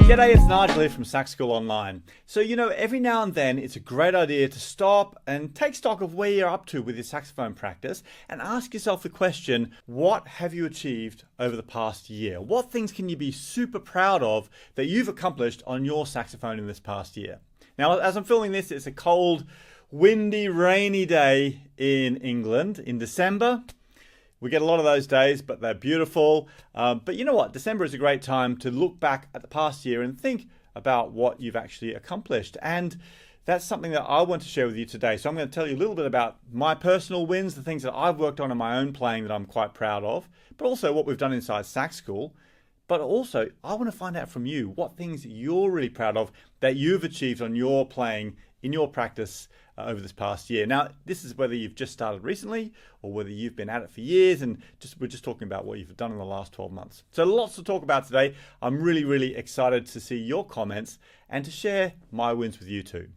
G'day, it's Nigel here from Sax School Online. So, every now and then it's a great idea to stop and take stock of where you're up to with your saxophone practice and ask yourself the question, what have you achieved over the past year? What things can you be super proud of that you've accomplished on your saxophone in this past year? Now, as I'm filming this, it's a cold, windy, rainy day in England in December. We get a lot of those days, but they're beautiful. But you know what? December is a great time to look back at the past year and think about what you've actually accomplished. And that's something that I want to share with you today. So I'm going to tell you a little bit about my personal wins, the things that I've worked on in my own playing that I'm quite proud of, but also what we've done inside Sax School. But also, I want to find out from you what things you're really proud of that you've achieved on your playing in your practice over this past year. Now, this is whether you've just started recently or whether you've been at it for years, and we're just talking about what you've done in the last 12 months. So lots to talk about today. I'm really, really excited to see your comments and to share my wins with you too.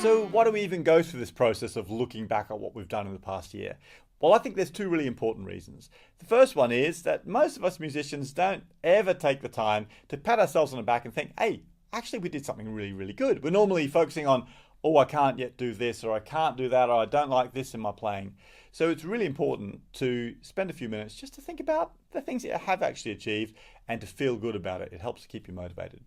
So why do we even go through this process of looking back at what we've done in the past year? Well, I think there's two really important reasons. The first one is that most of us musicians don't ever take the time to pat ourselves on the back and think, hey, actually we did something really, really good. We're normally focusing on, oh, I can't yet do this, or I can't do that, or I don't like this in my playing. So it's really important to spend a few minutes just to think about the things that you have actually achieved and to feel good about it. It helps to keep you motivated.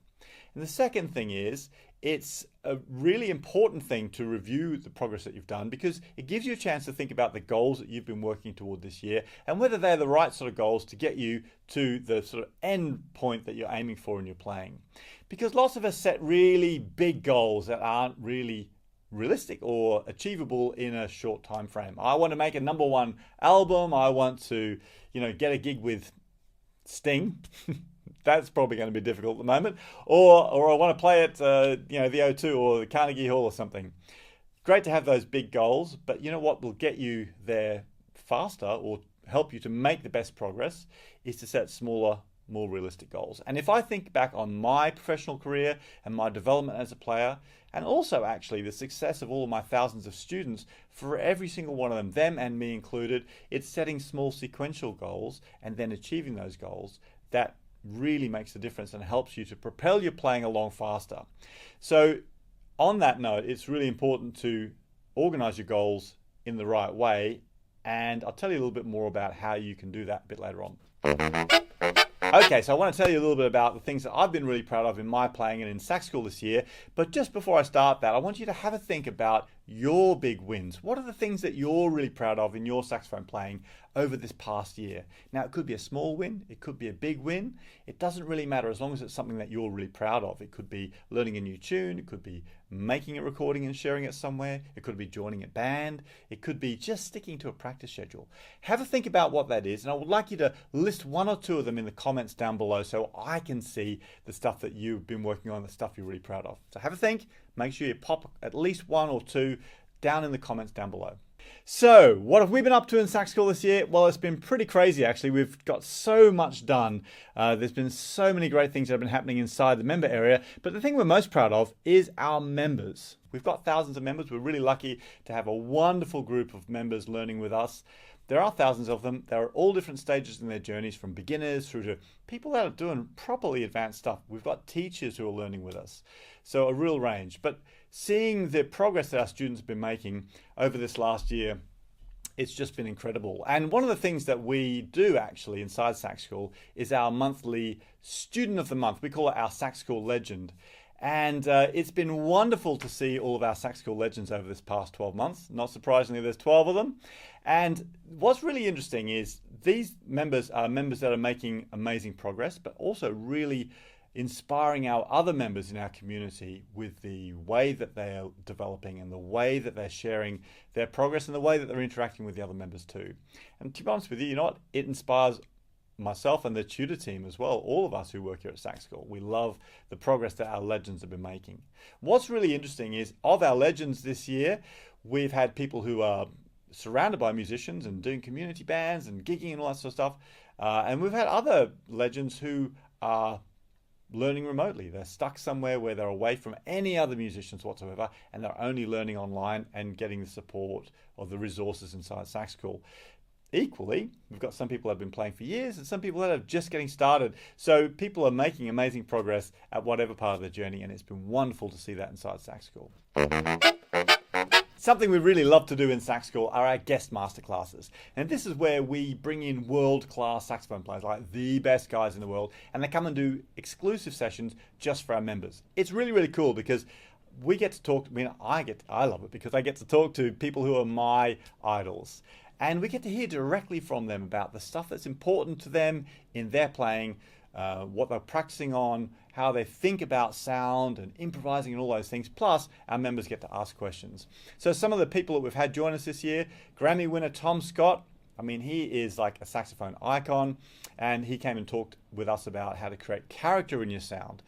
And the second thing is, it's a really important thing to review the progress that you've done, because it gives you a chance to think about the goals that you've been working toward this year and whether they're the right sort of goals to get you to the sort of end point that you're aiming for in your playing. Because lots of us set really big goals that aren't really realistic or achievable in a short time frame. I want to make a #1 album. I want to, get a gig with Sting. That's probably going to be difficult at the moment. Or I want to play at the O2 or the Carnegie Hall or something. Great to have those big goals, but you know what will get you there faster or help you to make the best progress is to set smaller, more realistic goals. And if I think back on my professional career and my development as a player, and also actually the success of all of my thousands of students, for every single one of them and me included, it's setting small sequential goals and then achieving those goals that really makes a difference and helps you to propel your playing along faster. So on that note, it's really important to organize your goals in the right way, and I'll tell you a little bit more about how you can do that a bit later on. Okay, so I want to tell you a little bit about the things that I've been really proud of in my playing and in Sax School this year. But just before I start that, I want you to have a think about your big wins. What are the things that you're really proud of in your saxophone playing over this past year? Now, it could be a small win, it could be a big win. It doesn't really matter as long as it's something that you're really proud of. It could be learning a new tune, it could be making a recording and sharing it somewhere, it could be joining a band, it could be just sticking to a practice schedule. Have a think about what that is, and I would like you to list one or two of them in the comments down below so I can see the stuff that you've been working on, the stuff you're really proud of. So have a think, make sure you pop at least one or two down in the comments down below. So what have we been up to in Sax School this year? Well, it's been pretty crazy actually. We've got so much done. There's been so many great things that have been happening inside the member area, but the thing we're most proud of is our members. We've got thousands of members. We're really lucky to have a wonderful group of members learning with us. There are thousands of them. They're at all different stages in their journeys, from beginners through to people that are doing properly advanced stuff. We've got teachers who are learning with us. So a real range. But seeing the progress that our students have been making over this last year, it's just been incredible. And one of the things that we do actually inside Sax School is our monthly Student of the Month. We call it our Sax School Legend. And it's been wonderful to see all of our Sax School legends over this past 12 months. Not surprisingly, there's 12 of them. And what's really interesting is these members are members that are making amazing progress, but also really inspiring our other members in our community with the way that they are developing and the way that they're sharing their progress and the way that they're interacting with the other members too. And to be honest with you, it inspires myself and the tutor team as well, all of us who work here at Sax School. We love the progress that our legends have been making. What's really interesting is, of our legends this year, we've had people who are surrounded by musicians and doing community bands and gigging and all that sort of stuff. And we've had other legends who are learning remotely. They're stuck somewhere where they're away from any other musicians whatsoever, and they're only learning online and getting the support of the resources inside Sax School. Equally, we've got some people that have been playing for years and some people that are just getting started. So people are making amazing progress at whatever part of their journey, and it's been wonderful to see that inside Sax School. Something we really love to do in Sax School are our guest masterclasses. And this is where we bring in world-class saxophone players, like the best guys in the world, and they come and do exclusive sessions just for our members. It's really, really cool because we get to talk, I love it because I get to talk to people who are my idols. And we get to hear directly from them about the stuff that's important to them in their playing, what they're practicing on, how they think about sound and improvising and all those things. Plus, our members get to ask questions. So some of the people that we've had join us this year, Grammy winner Tom Scott. I mean, he is like a saxophone icon, and he came and talked with us about how to create character in your sound.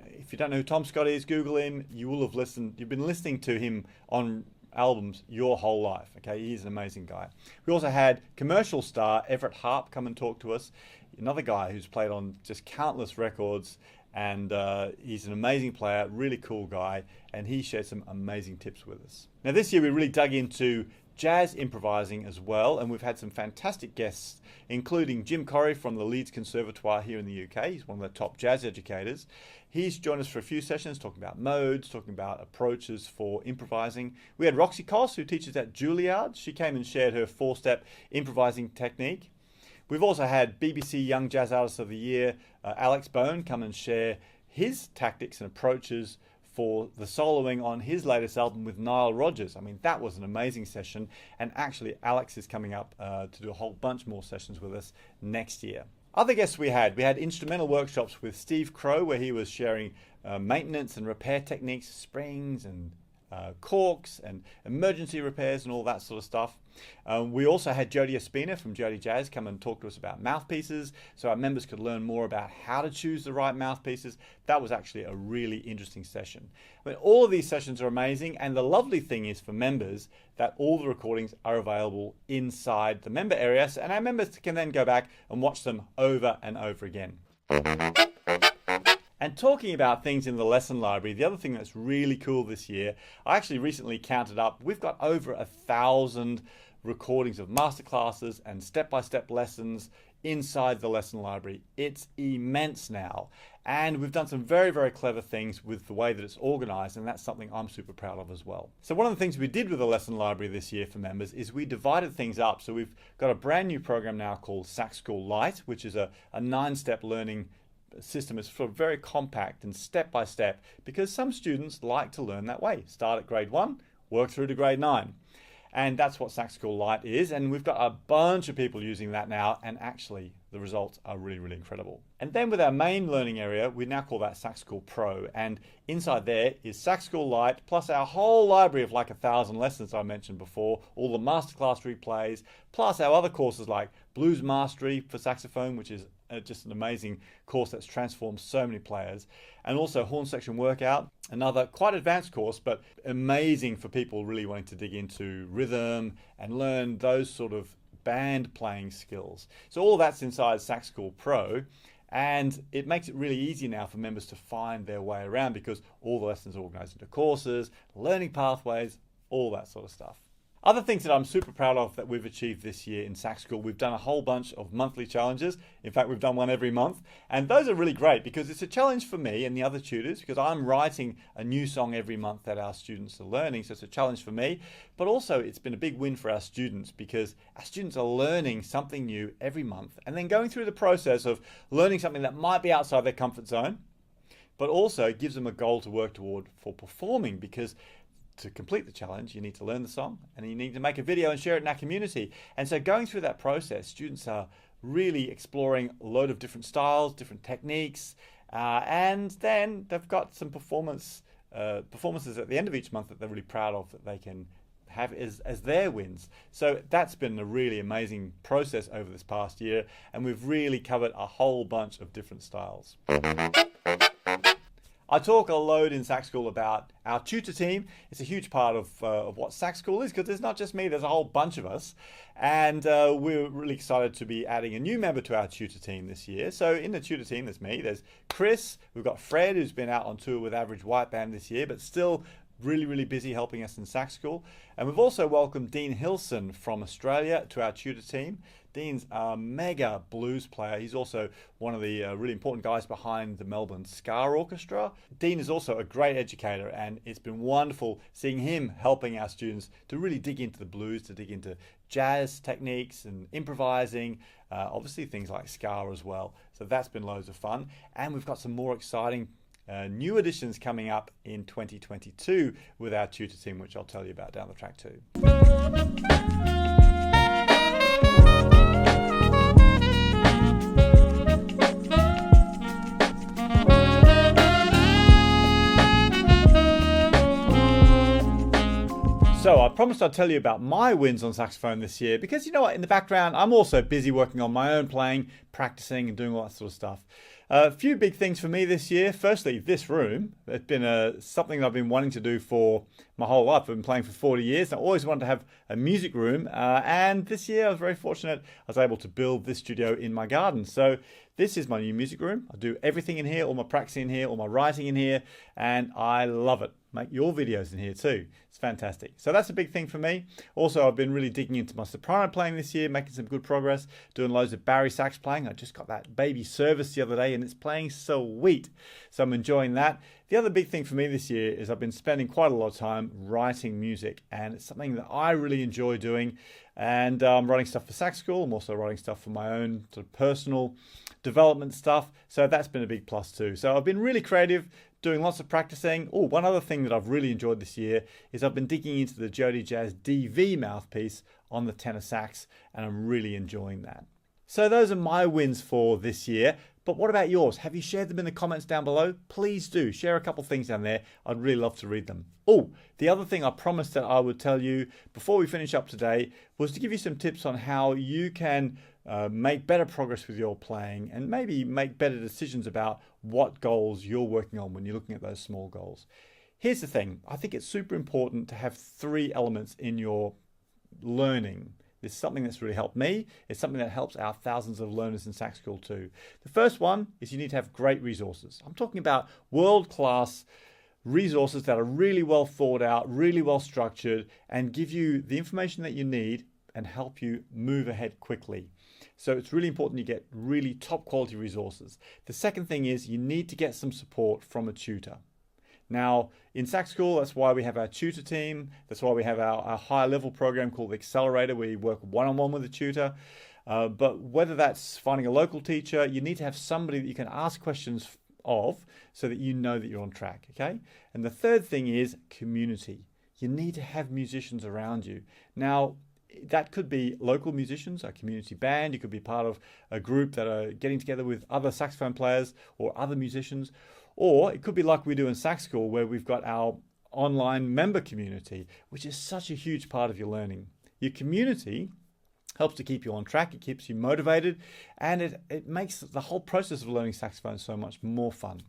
If you don't know who Tom Scott is, Google him. You've been listening to him on albums your whole life. Okay, he's an amazing guy. We also had commercial star Everett Harp come and talk to us, another guy who's played on just countless records, and he's an amazing player, really cool guy, and he shared some amazing tips with us. Now this year we really dug into jazz improvising as well, and we've had some fantastic guests, including Jim Corrie from the Leeds Conservatoire here in the UK. He's one of the top jazz educators. He's joined us for a few sessions talking about modes, talking about approaches for improvising. We had Roxy Koss, who teaches at Juilliard. She came and shared her 4-step improvising technique. We've also had BBC Young Jazz Artist of the Year, Alex Bone, come and share his tactics and approaches for the soloing on his latest album with Nile Rodgers. I mean, that was an amazing session, and actually Alex is coming up to do a whole bunch more sessions with us next year. Other guests we had instrumental workshops with Steve Crow, where he was sharing maintenance and repair techniques, springs and corks and emergency repairs and all that sort of stuff. We also had Jody Espina from Jody Jazz come and talk to us about mouthpieces, so our members could learn more about how to choose the right mouthpieces. That was actually a really interesting session. I mean, all of these sessions are amazing, and the lovely thing is for members that all the recordings are available inside the member area, and our members can then go back and watch them over and over again. And talking about things in the lesson library, the other thing that's really cool this year, I actually recently counted up, we've got over 1,000 recordings of masterclasses and step-by-step lessons inside the lesson library. It's immense now. And we've done some very, very clever things with the way that it's organized, and that's something I'm super proud of as well. So one of the things we did with the lesson library this year for members is we divided things up. So we've got a brand new program now called Sax School Lite, which is a 9-step learning system. Is sort of very compact and step by step, because some students like to learn that way. Start at grade 1, work through to grade 9. And that's what Sax School Lite is, and we've got a bunch of people using that now, and actually the results are really, really incredible. And then with our main learning area, we now call that Sax School Pro, and inside there is Sax School Lite, plus our whole library of like 1,000 lessons I mentioned before, all the masterclass replays, plus our other courses like Blues Mastery for saxophone, which is just an amazing course that's transformed so many players, and also Horn Section Workout, another quite advanced course, but amazing for people really wanting to dig into rhythm and learn those sort of band playing skills. So all that's inside Sax School Pro, and it makes it really easy now for members to find their way around, because all the lessons are organized into courses, learning pathways, all that sort of stuff. Other things that I'm super proud of that we've achieved this year in Sax School, we've done a whole bunch of monthly challenges. In fact, we've done one every month. And those are really great because it's a challenge for me and the other tutors, because I'm writing a new song every month that our students are learning. So it's a challenge for me. But also it's been a big win for our students, because our students are learning something new every month and then going through the process of learning something that might be outside their comfort zone, but also gives them a goal to work toward for performing, because to complete the challenge, you need to learn the song and you need to make a video and share it in our community. And so going through that process, students are really exploring a load of different styles, different techniques, and then they've got some performances at the end of each month that they're really proud of, that they can have as their wins. So that's been a really amazing process over this past year, and we've really covered a whole bunch of different styles. I talk a load in Sax School about our tutor team. It's a huge part of what Sax School is, because there's not just me, there's a whole bunch of us. And we're really excited to be adding a new member to our tutor team this year. So in the tutor team, there's me, there's Chris, we've got Fred, who's been out on tour with Average White Band this year, but still really busy helping us in Sax School. And we've also welcomed Dean Hilson from Australia to our tutor team. Dean's a mega blues player. He's also one of the really important guys behind the Melbourne Ska Orchestra. Dean is also a great educator, and it's been wonderful seeing him helping our students to really dig into the blues, to dig into jazz techniques and improvising, obviously things like ska as well. So that's been loads of fun. And we've got some more exciting new additions coming up in 2022 with our tutor team, which I'll tell you about down the track too. So I promised I'd tell you about my wins on saxophone this year, because you know what, in the background I'm also busy working on my own playing, practicing and doing all that sort of stuff. A few big things for me this year. Firstly, this room. It's been something that I've been wanting to do for my whole life. I've been playing for 40 years. I always wanted to have a music room. And this year I was very fortunate. I was able to build this studio in my garden. So this is my new music room. I do everything in here, all my practicing in here, all my writing in here, and I love it. Make your videos in here too. It's fantastic. So that's a big thing for me. Also, I've been really digging into my soprano playing this year, making some good progress, doing loads of Barry sax playing. I just got that baby service the other day and it's playing sweet. So I'm enjoying that. The other big thing for me this year is I've been spending quite a lot of time writing music, and it's something that I really enjoy doing. And I'm writing stuff for Sax School. I'm also writing stuff for my own sort of personal development stuff. So that's been a big plus too. So I've been really creative, doing lots of practicing. Oh, one other thing that I've really enjoyed this year is I've been digging into the Jody Jazz DV mouthpiece on the tenor sax, and I'm really enjoying that. So those are my wins for this year. But what about yours? Have you shared them in the comments down below? Please do. Share a couple things down there. I'd really love to read them. Oh, the other thing I promised that I would tell you before we finish up today was to give you some tips on how you can make better progress with your playing, and maybe make better decisions about what goals you're working on when you're looking at those small goals. Here's the thing. I think it's super important to have 3 elements in your learning. It's something that's really helped me. It's something that helps our thousands of learners in Sax School too. The first one is you need to have great resources. I'm talking about world-class resources that are really well thought out, really well structured, and give you the information that you need and help you move ahead quickly. So it's really important you get really top quality resources. The second thing is you need to get some support from a tutor. Now, in Sax School, that's why we have our tutor team. That's why we have our higher level program called the Accelerator, where you work one-on-one with a tutor. But whether that's finding a local teacher, you need to have somebody that you can ask questions of so that you know that you're on track, okay? And the third thing is community. You need to have musicians around you. Now, that could be local musicians, a community band. You could be part of a group that are getting together with other saxophone players or other musicians. Or it could be like we do in Sax School, where we've got our online member community, which is such a huge part of your learning. Your community helps to keep you on track, it keeps you motivated, and it makes the whole process of learning saxophone so much more fun.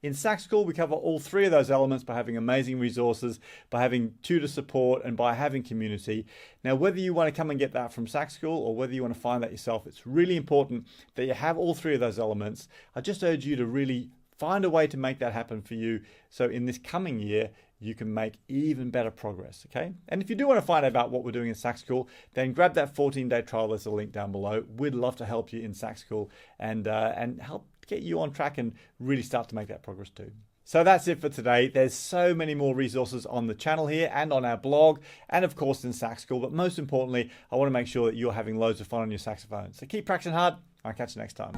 In Sax School, we cover all 3 of those elements by having amazing resources, by having tutor support, and by having community. Now, whether you want to come and get that from Sax School or whether you want to find that yourself, it's really important that you have all 3 of those elements. I just urge you to really find a way to make that happen for you, so in this coming year you can make even better progress, okay? And if you do want to find out about what we're doing in Sax School, then grab that 14-day trial. There's a link down below. We'd love to help you in Sax School and help get you on track and really start to make that progress too. So that's it for today. There's so many more resources on the channel here and on our blog, and of course in Sax School. But most importantly, I want to make sure that you're having loads of fun on your saxophone. So keep practicing hard. I'll catch you next time.